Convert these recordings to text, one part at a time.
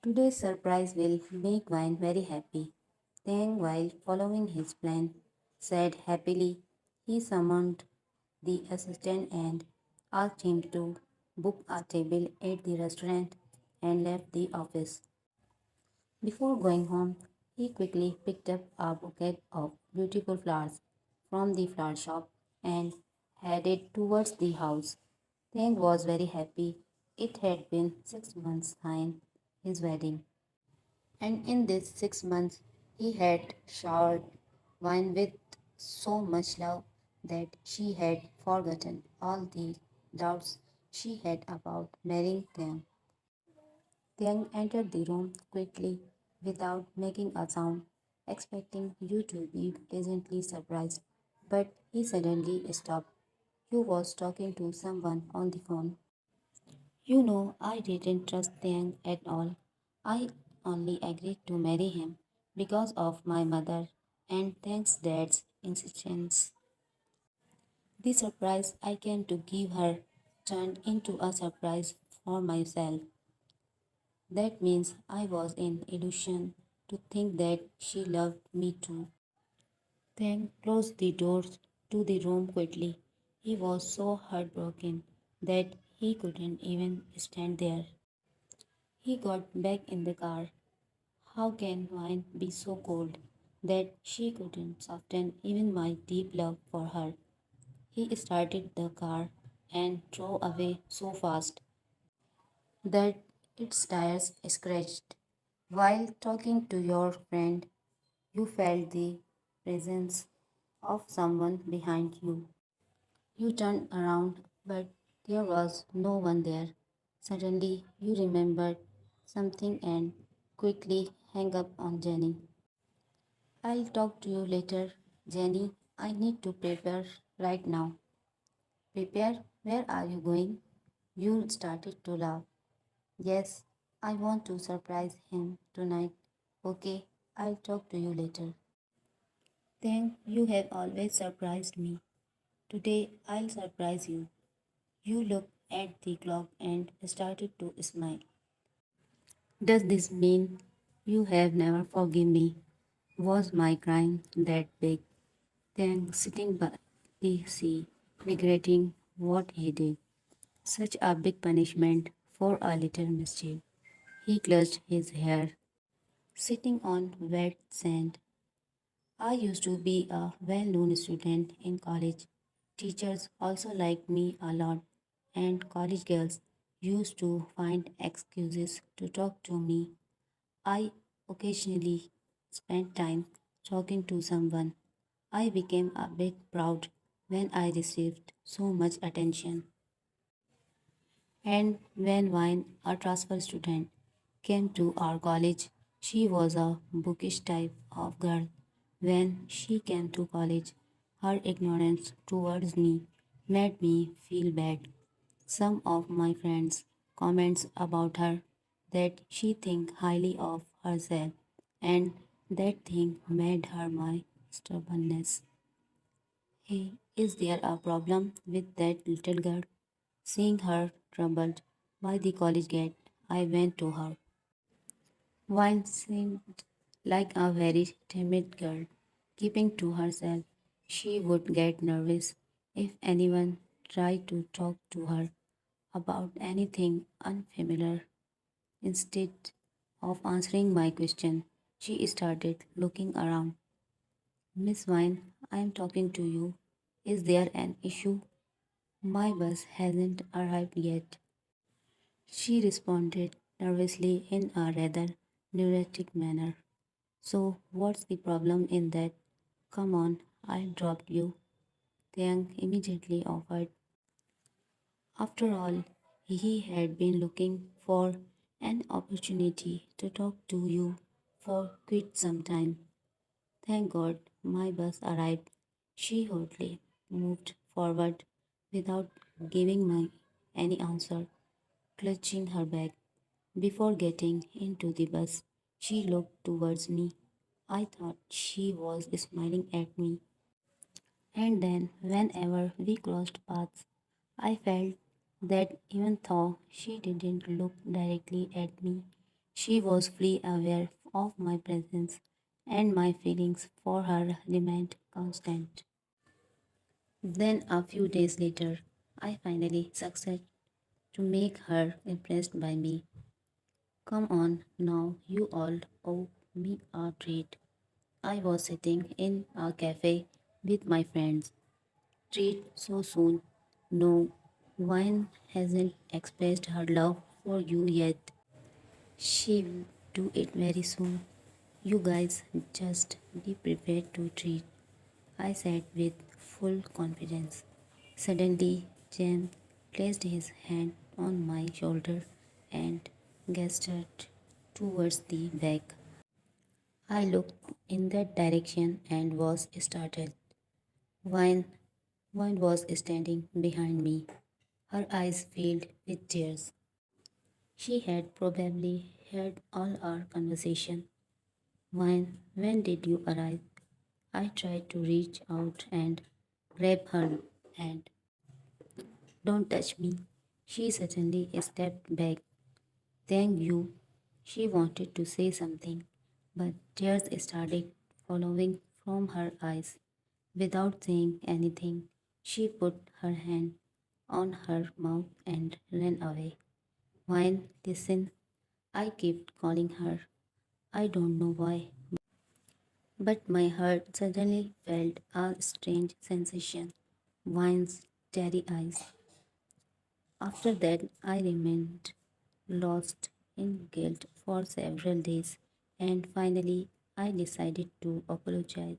Today's surprise will make Vine very happy. Then, while following his plan, said happily, he summoned the assistant and asked him to book a table at the restaurant and left the office. Before going home, he quickly picked up a bouquet of beautiful flowers from the flower shop and headed towards the house. Tang was very happy. It had been 6 months since his wedding, and in these 6 months, he had showered Wine with so much love that she had forgotten all the doubts she had about marrying them. Tiang entered the room quickly without making a sound, expecting you to be pleasantly surprised. But he suddenly stopped. You was talking to someone on the phone. I didn't trust Tiang at all. I only agreed to marry him because of my mother and Tiang's dad's insistence. The surprise I came to give her turned into a surprise for myself. That means I was in illusion to think that she loved me too. Then closed the doors to the room quickly. He was so heartbroken that he couldn't even stand there. He got back in the car. How can wine be so cold that she couldn't soften even my deep love for her? He started the car and drove away so fast that its tires scratched. While talking to your friend, you felt the presence of someone behind you. You turned around, but there was no one there. Suddenly, you remembered something and quickly hung up on Jenny. I'll talk to you later, Jenny. I need to prepare right now. Prepare? Where are you going? You started to laugh. Yes, I want to surprise him tonight. Okay, I'll talk to you later. Then you have always surprised me. Today I'll surprise you. You looked at the clock and started to smile. Does this mean you have never forgiven me? Was my crime that big? Then sitting by the sea, regretting what he did. Such a big punishment for a little mischief. He clutched his hair, sitting on wet sand. I used to be a well known student in college. Teachers also liked me a lot, and college girls used to find excuses to talk to me. I occasionally spent time talking to someone. I became a bit proud when I received so much attention. And when Vine, a transfer student, came to our college, she was a bookish type of girl. When she came to college, her ignorance towards me made me feel bad. Some of my friends comments about her that she think highly of herself and that thing made her my stubbornness. Hey, is there a problem with that little girl? Seeing her troubled by the college gate, I went to her. Vine seemed like a very timid girl, keeping to herself. She would get nervous if anyone tried to talk to her about anything unfamiliar. Instead of answering my question, she started looking around. Miss Vine, I am talking to you. Is there an issue? My bus hasn't arrived yet. She responded nervously in a rather neurotic manner. So, what's the problem in that? Come on, I'll drop you. Tiang immediately offered. After all, he had been looking for an opportunity to talk to you for quite some time. Thank God my bus arrived. She hurriedly moved forward without giving me any answer, clutching her bag. Before getting into the bus, she looked towards me. I thought she was smiling at me. And then, whenever we crossed paths, I felt that even though she didn't look directly at me, She was fully aware of my presence, and my feelings for her remained constant. Then, a few days later, I finally succeeded to make her impressed by me. Come on, now you all owe me a treat. I was sitting in a cafe with my friends. Treat so soon? No, wine hasn't expressed her love for you yet. She will do it very soon. You guys just be prepared to treat, I said with full confidence. Suddenly, Jem placed his hand on my shoulder and gestured towards the back. I looked in that direction and was startled. Wine, Wine was standing behind me, her eyes filled with tears. She had probably heard all our conversation. When did you arrive? I tried to reach out and grab her hand. Don't touch me. She suddenly stepped back. Thank you. She wanted to say something, but tears started flowing from her eyes. Without saying anything, she put her hand on her mouth and ran away. Wine, listen, I kept calling her. I don't know why, but my heart suddenly felt a strange sensation. Wine's starry eyes. After that, I remained lost in guilt for several days, and finally, I decided to apologize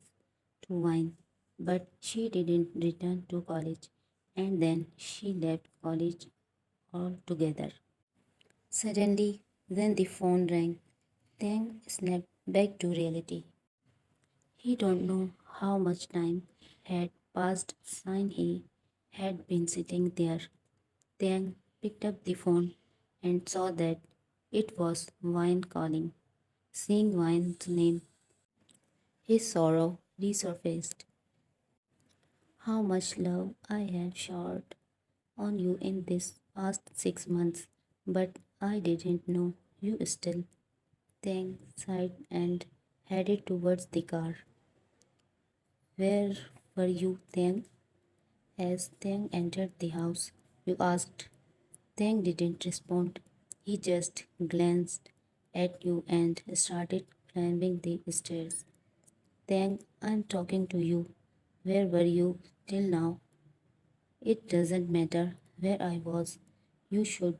to Wine. But she didn't return to college, and then she left college altogether. Suddenly, then the phone rang. Tang snapped back to reality. He don't know how much time had passed since he had been sitting there. Tang picked up the phone and saw that it was Wine calling. Seeing Wine's name, his sorrow resurfaced. How much love I have showered on you in this past 6 months, but I didn't know you still. Tang sighed and headed towards the car. Where were you, Tang? As Tang entered the house, you asked. Tang didn't respond. He just glanced at you and started climbing the stairs. Tang, I'm talking to you. Where were you till now? It doesn't matter where I was. You should